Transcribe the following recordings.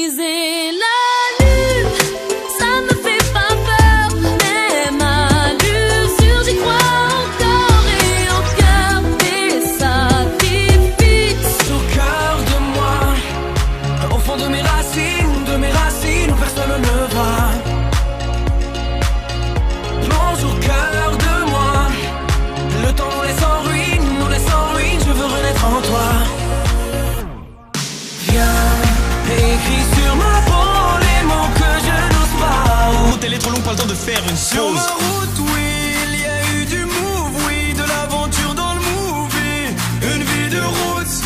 briser la lune, ça me fait pas peur. Même à l'usure, j'y crois encore et encore. Des sacrifices au cœur de moi, au fond de mes racines où personne ne va. Mange au cœur de moi, le temps nous laisse en ruine, je veux renaître en toi. Viens, écris sur ma peau les mots que je n'ose pas. La route elle est trop longue, pas le temps de faire une Sur pause. ma route, oui, il y a eu du move, oui, de l'aventure dans le movie. Une vie de route.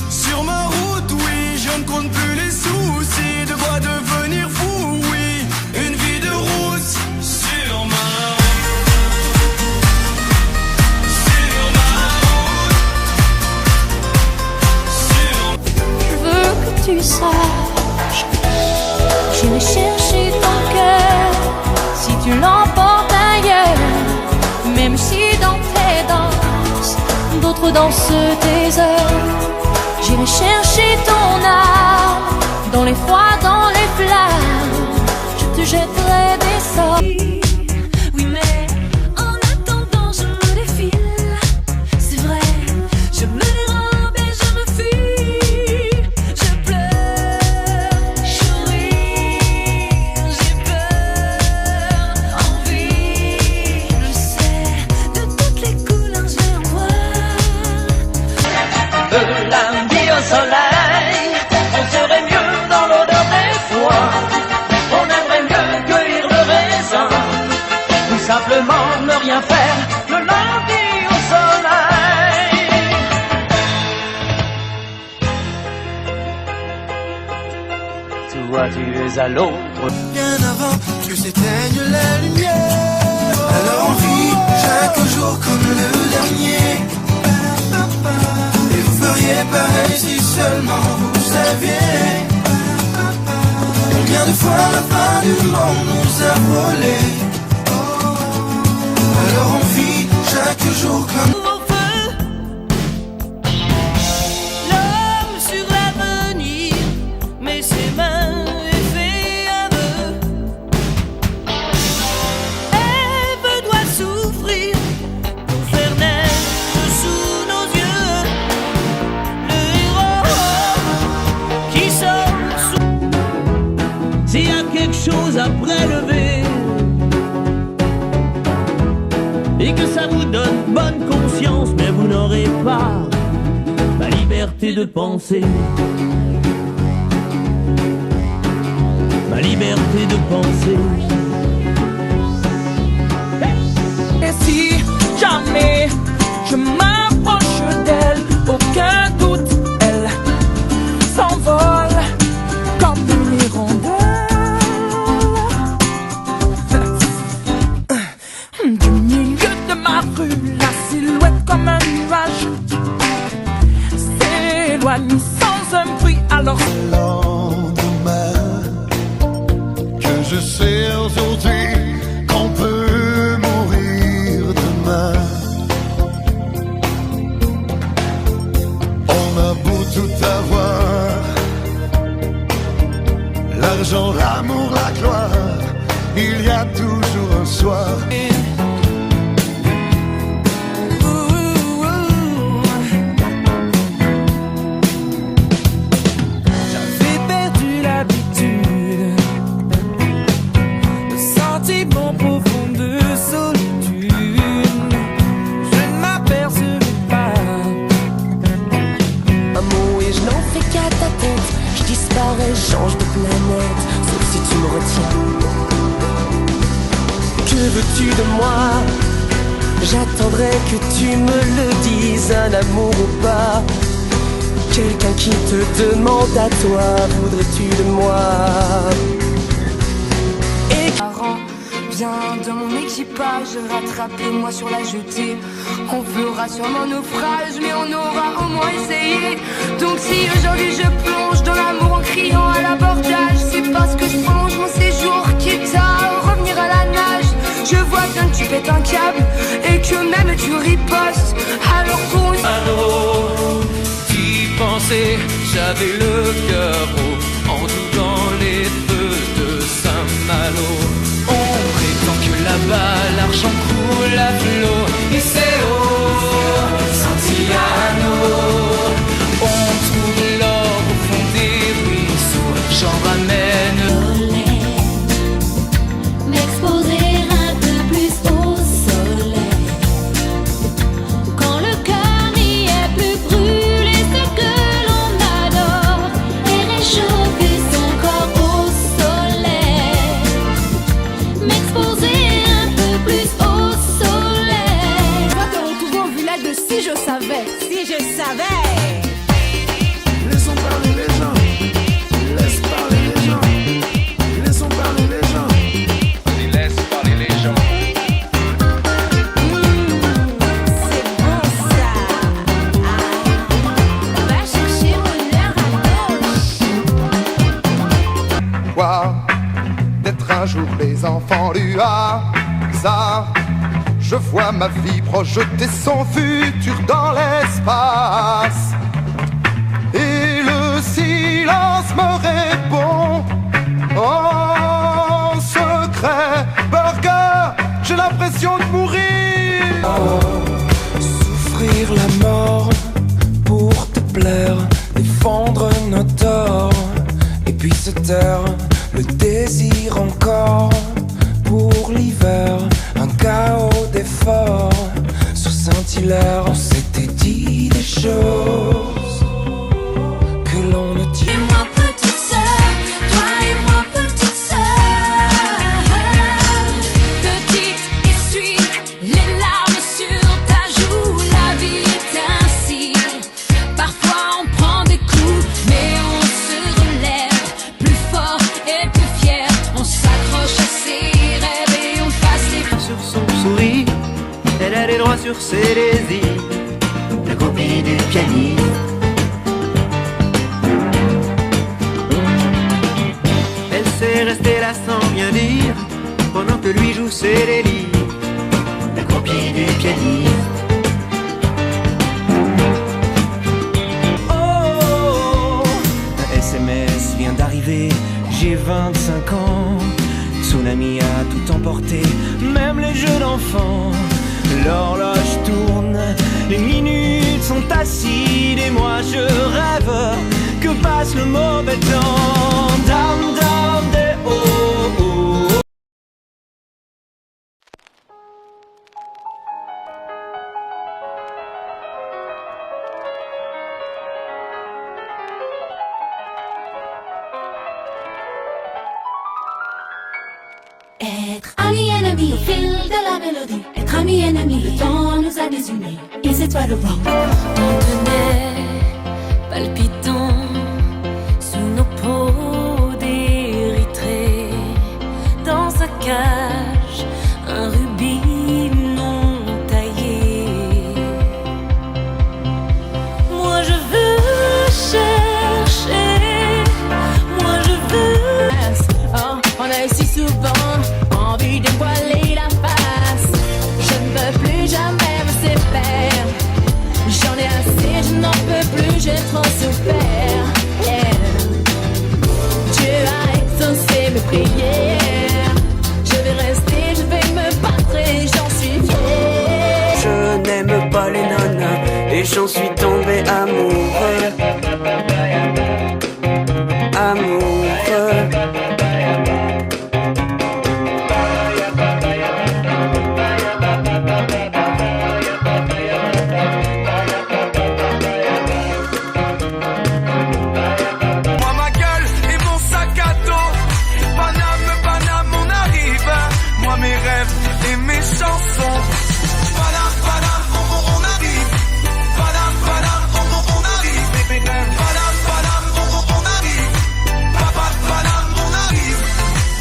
Sur ma route, oui, je ne compte plus les soucis. De quoi devenir fou, oui. Une vie de route. Sur ma route. Sur ma route. Je veux que tu saches, j'irai chercher ton cœur si tu l'emportes ailleurs. Même si dans tes danses, d'autres dansent tes heures. J'irai chercher ton âme dans les froids, dans les flammes. Je te jetterai des sorts. Oui, mais en attendant, je me défile. C'est vrai, je me dérobe et je me fuis. Je pleure, je ris, j'ai peur, envie. Je sais, de toutes les couleurs, je vais en voir. De lundi au soleil, on serait mieux dans l'odeur des foins. On aimerait mieux cueillir le raisin, ou simplement ne rien faire le lundi au soleil. Toi tu es à l'autre. Bien avant que s'éteigne la lumière, alors on vit chaque jour comme le dernier. Et vous feriez pareil si seulement vous saviez combien de fois la fin du monde nous a volé. Alors on vit chaque jour comme au feu. L'homme sur l'avenir met ses mains et fait un vœu. Ève doit souffrir pour faire naître sous nos yeux le héros qui sort sous. S'il y a quelque chose à prélever et que ça vous donne bonne conscience, mais vous n'aurez pas la liberté de penser. Ma liberté de penser. Et si jamais je m'approche d'elle, aucun doute, elle s'envole comme une hirondelle. Du milieu de ma rue, la silhouette comme un nuage s'éloigne sans un bruit. Alors Le lendemain, que je sais aujourd'hui qu'on peut mourir demain. On a beau tout avoir, l'argent, l'amour, la gloire, il y a toujours un soir. j'avais perdu l'habitude, le sentiment profond de solitude. Je ne m'apercevais pas. Un mot et je n'en fais qu'à ta tête. Je disparais, change de planète, sauf si tu me retiens. Que veux-tu de moi? J'attendrai que tu me le dises, un amour ou pas. Quelqu'un qui te demande à toi, voudrais-tu de moi? Et Parents, viens dans mon équipage, rattrapez-moi sur la jetée. On fera sûrement naufrage, mais on aura au moins essayé. Donc si aujourd'hui je plonge dans l'amour en criant à l'abordage, c'est parce que je songe mon séjour quitte à revenir à la nage. Je vois bien que tu pètes un câble et que même tu ripostes. Alors pour une d'y penser, j'avais le cœur haut en doutant l'espoir d'être un jour les enfants du hasard. Je vois ma vie projeter son futur dans l'espace. Et le silence me répond en secret. Burger, j'ai l'impression de mourir. Souffrir la mort pour te plaire, défendre nos torts, et puis se taire, le désir encore pour l'hiver, un chaos d'efforts sur Saint-Hilaire. On s'était dit des choses que l'on ne dit. Moi petite sœur, toi et moi petite sœur, petite essuie les larmes sur ta joue. La vie est ainsi, parfois on prend des coups, mais on se relève plus fort et plus fier. On s'accroche à ses rêves et on passe les sur son sourire, elle a les droits sur ses désirs, la copie du pianiste. Elle s'est restée là sans rien dire, pendant que lui joue ses délires, la copie du pianiste. Oh, un SMS vient d'arriver, j'ai 25 ans. Tsunami a tout emporté, même les jeux d'enfants. L'horloge tourne, les minutes sont acides, et moi je rêve que passe le mauvais temps. Down, down, des oh, oh, oh. Être ami ennemi au fil de la mélodie. Être ami ennemi, le temps nous a désunis. Is it right or wrong? On tenait palpitant sous nos peaux d'érythrée, dans sa cage, un rubis non taillé. Moi je veux chercher, moi je veux. Oh, on a eu si souvent envie de voiler la face. Je ne veux plus jamais me séparer. J'en ai assez, je n'en peux plus, j'ai trop souffert. Yeah. Dieu a exaucé mes prières. Je vais rester, je vais me battre et j'en suis fière. Je n'aime pas les nanas et j'en suis tombé amoureux. Amoureux. Moi ma gueule et mon sac à dos. Paname, Paname, on arrive. Moi mes rêves et mes chansons. Paname, Paname, on arrive. Paname, Paname, on arrive. Paname, Paname, on arrive. Papa, Paname, on arrive.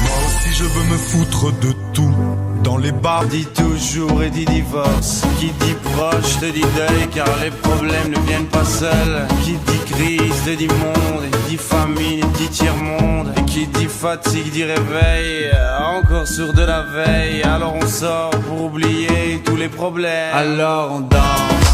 Moi aussi je veux me foutre de tout. Dans les bars Dit toujours et dit divorce. Qui dit proche te dit deuil, car les problèmes ne viennent pas seuls. Qui dit crise te dit monde, et dit famine, et dit tiers-monde. Et qui dit fatigue dit réveil, encore sur de la veille. Alors on sort pour oublier tous les problèmes. Alors on danse.